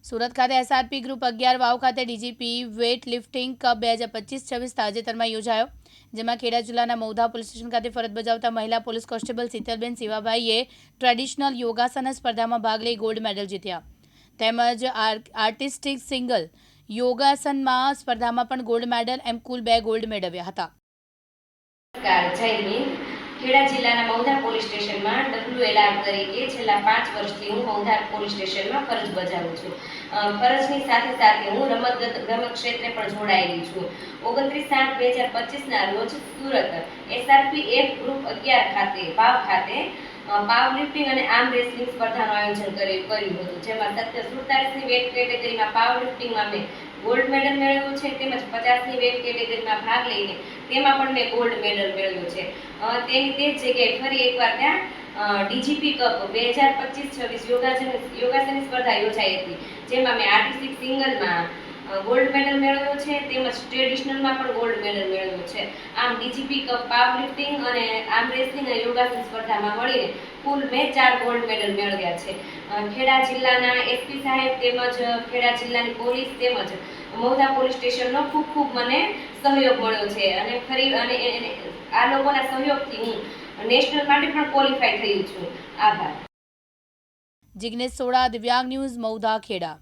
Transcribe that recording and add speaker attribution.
Speaker 1: સુરત ખાતે SRP group 11 વાવ ખાતે DGP weight lifting cup 2025-26 તાજેતરમાં યોજાયો, જેમાં ખેડા જિલ્લાના મૌધા પોલીસ સ્ટેશન ખાતે ફરજ બજાવતા મહિલા પોલીસ કોન્સ્ટેબલ શીતલબેન શિવાભાઈએ ટ્રેડિશનલ યોગાસન સ્પર્ધામાં ભાગ લઈ ગોલ્ડ મેડલ જીત્યા. તેમજ આર્ટિસ્ટિક સિંગલ યોગાસનમાં સ્પર્ધામાં પણ ગોલ્ડ મેડલ એમ કુલ 2 ગોલ્ડ મેળવ્યા હતા.
Speaker 2: ખેડા જિલ્લાના મૌધા પોલીસ સ્ટેશનમાં WLR તરીકે છેલ્લા 5 વર્ષથી હું મૌધા પોલીસ સ્ટેશનમાં ફરજ બજાવું છું. ફરજની સાથે સાથે હું રમત ક્ષેત્રે પણ જોડાયેલી છું. 29/7/2025ના રોજ સુરત SRP ગ્રુપ 11 ખાતે પાવર લિફ્ટિંગ અને આર્મ રેસલિંગ સ્પર્ધાનું આયોજન કર્યું હતું, જેમાં 47ની વેટ કેટેગરીમાં પાવર લિફ્ટિંગમાં મેં ગોલ્ડ મેડલ મેળવ્યો છે, તેમજ 50ની વેટ કેટેગરીમાં ભાગ લઈને તેમાં પણ મેં ગોલ્ડ મેડલ મેળવ્યો છે. તેની તે જ જગ્યાએ ફરી એકવાર ત્યાં ડીજીપી કપ 2025-26 યોગાસનની સ્પર્ધા યોજાઈ હતી, જેમાં મેં આર્ટિસ્ટિક સિંગલમાં ગોલ્ડ મેડલ મેળવ્યો છે, તેમજ ટ્રેડિશનલમાં પણ ગોલ્ડ મેડલ મેળવ્યો છે. આમ ડીજીપી કપ, પાવર લિફ્ટિંગ અને આર્મ રેસલિંગ અને યોગાસન સ્પર્ધામાં મળીને કુલ મેં 4 ગોલ્ડ મેડલ મેળવ્યા છે. ખેડા જિલ્લાના એસપી સાહેબ તેમજ ખેડા જિલ્લાની પોલીસ તેમજ મૌધા પોલીસ સ્ટેશનનો ખૂબ મને સહયોગ મળ્યો છે અને આ લોકોના સહયોગથી હું નેશનલ માટે પણ ક્વોલિફાય થઈ છું. આભાર.
Speaker 1: જિગ્નેશ સોડા, દિવ્યાંગ ન્યૂઝ, મૌધા, ખેડા.